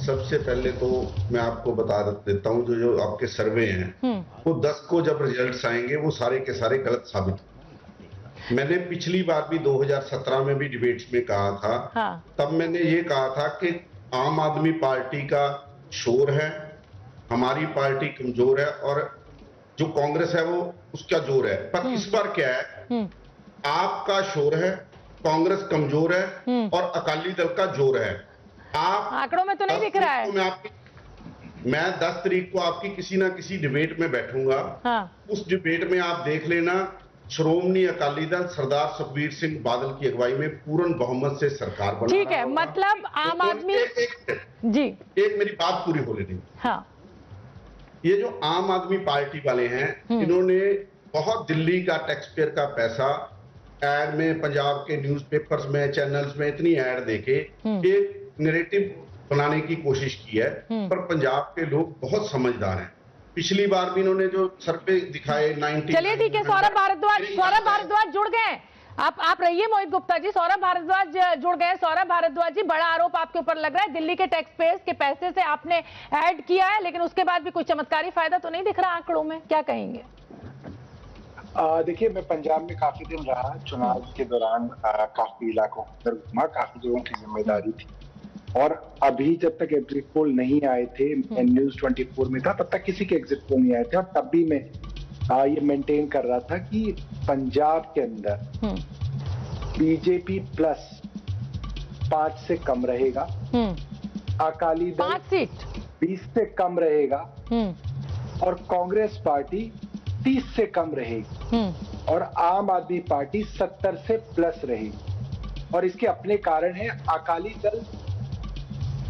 सबसे पहले तो मैं आपको बता देता हूँ, जो आपके सर्वे हैं वो 10 को जब रिजल्ट्स आएंगे वो सारे के सारे गलत साबित होंगे। मैंने पिछली बार भी 2017 में भी डिबेट्स में कहा था, तब मैंने ये कहा था कि आम आदमी पार्टी का शोर है, हमारी पार्टी कमजोर है, और जो कांग्रेस है वो उसका जोर है। पर इस बार क्या है, आपका शोर है, कांग्रेस कमजोर है और अकाली दल का जोर है। आप आंकड़ों में तो नहीं दिख रहा है। मैं 10 तारीख को आपकी किसी ना किसी डिबेट में बैठूंगा। उस डिबेट में आप देख लेना, श्रोमणी अकाली दल सरदार सुखबीर सिंह बादल की अगुवाई में पूर्ण बहुमत से सरकार बना। ठीक है, मतलब आम आदमी जी, एक मेरी बात पूरी हो लेनी। ये जो आम आदमी पार्टी वाले हैं, इन्होंने बहुत दिल्ली का टैक्स पेयर का पैसा एड में, पंजाब के न्यूज़पेपर्स में, चैनल्स में इतनी एड देके एक नैरेटिव बनाने की कोशिश की है। पर पंजाब के लोग बहुत समझदार हैं। पिछली बार भी इन्होंने जो सर्वे दिखाए 90। चलिए ठीक है, सौरभ भारद्वाज जुड़ गए। आप रहिए मोहित गुप्ता जी, सौरभ भारद्वाज जुड़ गए। सौरभ भारद्वाज जी, बड़ा आरोप आपके ऊपर लग रहा है, दिल्ली के टैक्स पेयर्स के पैसे से आपने ऐड किया है, लेकिन उसके बाद भी कोई चमत्कारी फायदा तो नहीं दिख रहा आंकड़ों में, क्या कहेंगे? देखिए, मैं पंजाब में काफी दिन रहा, चुनाव के दौरान काफी इलाकों पर घुमा, काफी लोगों की जिम्मेदारी थी, और अभी जब तक एग्जिट पोल नहीं आए थे, मैं न्यूज़ 24 में था, तब तक किसी के एग्जिट पोल नहीं आए थे, और तब भी मैं ये मेंटेन कर रहा था कि पंजाब के अंदर बीजेपी प्लस 5 से कम रहेगा, अकाली दल 5 सीट 20 से कम रहेगा, और कांग्रेस पार्टी 30 से कम रहेगी, और आम आदमी पार्टी 70 से प्लस रहेगी। और इसके अपने कारण है। अकाली दल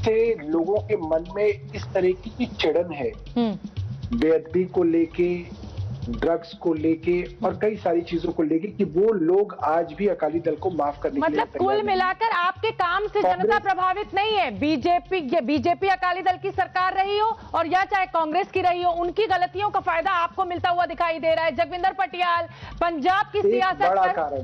से लोगों के मन में इस तरीके की चिड़न है, बेअदबी को लेके, ड्रग्स को लेके और कई सारी चीजों को लेके, कि वो लोग आज भी अकाली दल को माफ करने के लिए मतलब कुल मिलाकर आपके काम से जनता प्रभावित नहीं है। बीजेपी अकाली दल की सरकार रही हो और या चाहे कांग्रेस की रही हो, उनकी गलतियों का फायदा आपको मिलता हुआ दिखाई दे रहा है। जगविंदर पटियाल, पंजाब की सियासत पर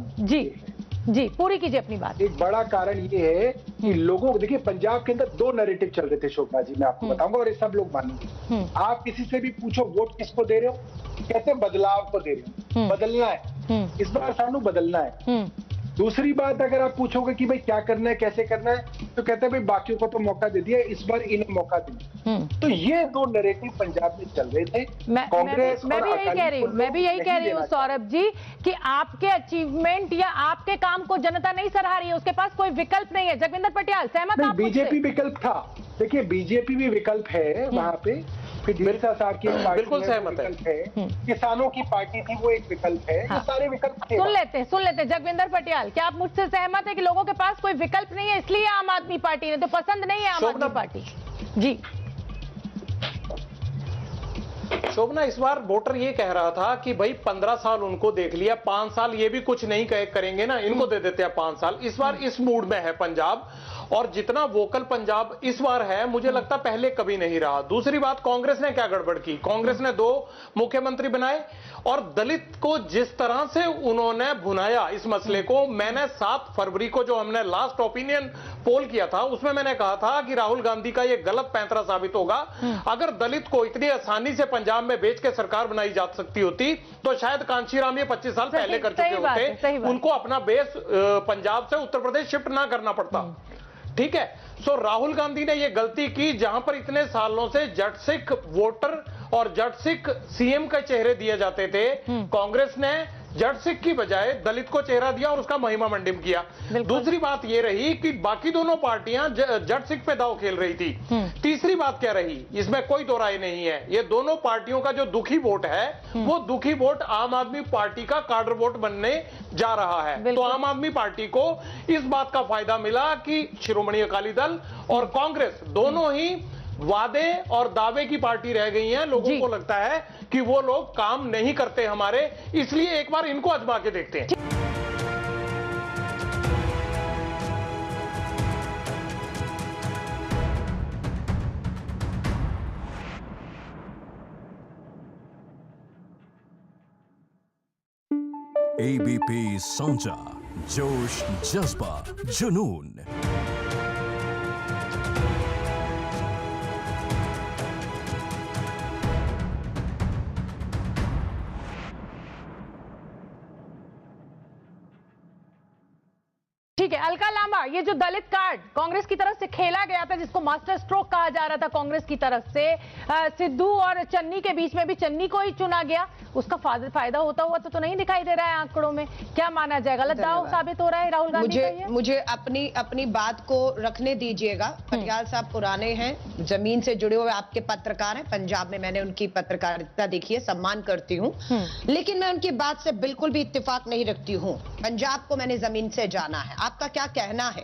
जी पूरी कीजिए अपनी बात। एक बड़ा कारण ये है कि लोगों, देखिए पंजाब के अंदर 2 नैरेटिव चल रहे थे शोभना जी, मैं आपको बताऊंगा, और ये सब लोग मानेंगे। आप किसी से भी पूछो वोट किसको दे रहे हो, कहते हैं बदलाव को दे रहे हो, बदलना है, इस बार सानू बदलना है। दूसरी बात, अगर आप पूछोगे कि भाई क्या करना है, कैसे करना है, तो कहते हैं भाई बाकियों को तो मौका दे दिया, इस बार इन्हें मौका दिया। तो ये 2 नैरेटिव पंजाब में चल रहे थे। कांग्रेस मैं भी यही कह रही हूँ सौरभ जी, कि आपके अचीवमेंट या आपके काम को जनता नहीं सराह रही है, उसके पास कोई विकल्प नहीं है। जगविंदर पटियाल, सहमत आप? बीजेपी विकल्प था, देखिए बीजेपी भी विकल्प है वहां पे, फिर बिरसा साहब की बिल्कुल सहमत है, किसानों की पार्टी थी वो एक विकल्प है। ये सारे विकल्प थे। सुन लेते जगविंदर पटियाल, क्या आप मुझसे सहमत है कि लोगों के पास कोई विकल्प नहीं है, इसलिए आम आदमी पार्टी ने तो पसंद नहीं है आम आदमी पार्टी? जी शोभना, इस बार वोटर ये कह रहा था कि भाई 15 साल उनको देख लिया, 5 साल ये भी कुछ नहीं करेंगे ना, इनको दे देते हैं 5 साल। इस बार इस मूड में है पंजाब, और जितना वोकल पंजाब इस बार है, मुझे लगता पहले कभी नहीं रहा। दूसरी बात, कांग्रेस ने क्या गड़बड़ की, कांग्रेस ने 2 मुख्यमंत्री बनाए, और दलित को जिस तरह से उन्होंने भुनाया इस मसले को। मैंने 7 फरवरी को जो हमने लास्ट ओपिनियन पोल किया था, उसमें मैंने कहा था कि राहुल गांधी का यह गलत पैंतरा साबित होगा। अगर दलित को इतनी आसानी से पंजाब में बेच के सरकार बनाई जा सकती होती, तो शायद कांशीराम ये 25 साल पहले कर चुके होते, उनको अपना बेस पंजाब से उत्तर प्रदेश शिफ्ट ना करना पड़ता। ठीक है, सो राहुल गांधी ने यह गलती की, जहां पर इतने सालों से जट सिख वोटर और जट सिख सीएम के चेहरे दिए जाते थे, कांग्रेस ने जट सिख की बजाय दलित को चेहरा दिया और उसका महिमा मंडिम किया। दूसरी बात यह रही कि बाकी दोनों पार्टियां जट सिख पे दांव खेल रही थी। तीसरी बात क्या रही, इसमें कोई दो राय नहीं है, ये दोनों पार्टियों का जो दुखी वोट है, वो दुखी वोट आम आदमी पार्टी का कार्डर वोट बनने जा रहा है। तो आम आदमी पार्टी को इस बात का फायदा मिला कि श्रोमणी अकाली दल और कांग्रेस दोनों ही वादे और दावे की पार्टी रह गई हैं। लोगों को लगता है कि वो लोग काम नहीं करते हमारे, इसलिए एक बार इनको आजमा के देखते हैं। एबीपी साझा, जोश, जज्बा, जुनून। ठीक है, अलका लांबा, ये जो दलित कार्ड कांग्रेस की तरफ से खेला गया था, जिसको मास्टर स्ट्रोक कहा जा रहा था कांग्रेस की तरफ से, सिद्धू और चन्नी के बीच में भी चन्नी को ही चुना गया, उसका फायदा होता हुआ तो नहीं दिखाई दे रहा है आंकड़ों में। क्या माना जाए, गलत दाव साबित हो रहा है राहुल गांधी का ये? मुझे अपनी बात को रखने दीजिएगा। पटियाल साहब पुराने हैं, जमीन से जुड़े हुए आपके पत्रकार हैं, पंजाब में मैंने उनकी पत्रकारिता देखी है, सम्मान करती हूँ, लेकिन मैं उनकी बात से बिल्कुल भी इत्तेफाक नहीं रखती हूँ। पंजाब को मैंने जमीन से जाना है। आपका क्या कहना है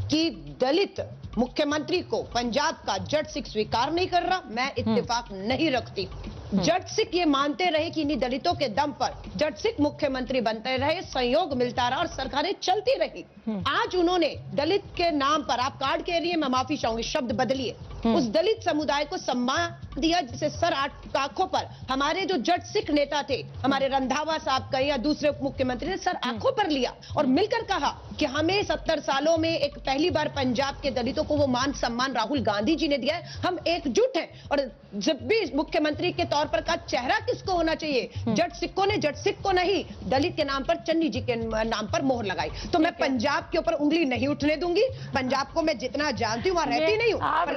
कि दलित मुख्यमंत्री को पंजाब का जट सिख स्वीकार नहीं कर रहा? मैं इत्तेफाक नहीं रखती। जट सिख ये मानते रहे कि इन्हीं दलितों के दम पर जट सिख मुख्यमंत्री बनते रहे, संयोग मिलता रहा और सरकारें चलती रही। आज उन्होंने दलित के नाम पर, आप कार्ड कह रही है, मैं माफी चाहूंगी, शब्द बदलिए, उस दलित समुदाय को सम्मान दिया जिसे सर आंखों पर हमारे जो जट सिख नेता थे, हमारे रंधावा साहब का या दूसरे उप मुख्यमंत्री ने सर आंखों पर लिया और मिलकर कहा कि हमें 70 सालों में एक पहली बार पंजाब के दलितों को वो मान सम्मान राहुल गांधी जी ने दिया है, हम एकजुट हैं। और जब भी मुख्यमंत्री के तौर पर का चेहरा किसको होना चाहिए, जट सिखों ने जट सिख को नहीं, दलित के नाम पर चन्नी जी के नाम पर मोहर लगाई। तो मैं पंजाब के ऊपर उंगली नहीं उठने दूंगी। पंजाब को मैं जितना जानती हूँ वहां रहती नहीं हूँ। आप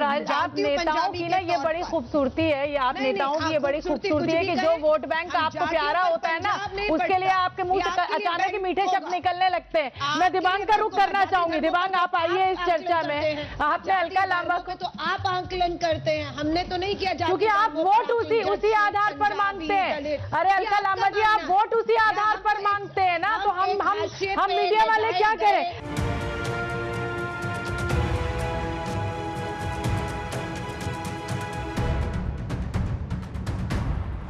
नेताओं की ना ये बड़ी खूबसूरती है, ये आप नेताओं की ये बड़ी खूबसूरती है कि जो वोट बैंक आपको प्यारा होता है ना, उसके लिए आपके मुंह से अचानक ही मीठे शब्द निकलने लगते हैं। मैं दिबांग का रुख करना चाहूंगी। दिबांग, आप आइए इस चर्चा में। आपने अलका लांबा को तो आप आंकलन करते हैं, हमने तो नहीं किया, क्योंकि आप वोट उसी आधार पर मांगते हैं। अरे अलका लांबा जी, आप वोट उसी आधार पर मांगते हैं ना, तो हम मीडिया वाले क्या करें?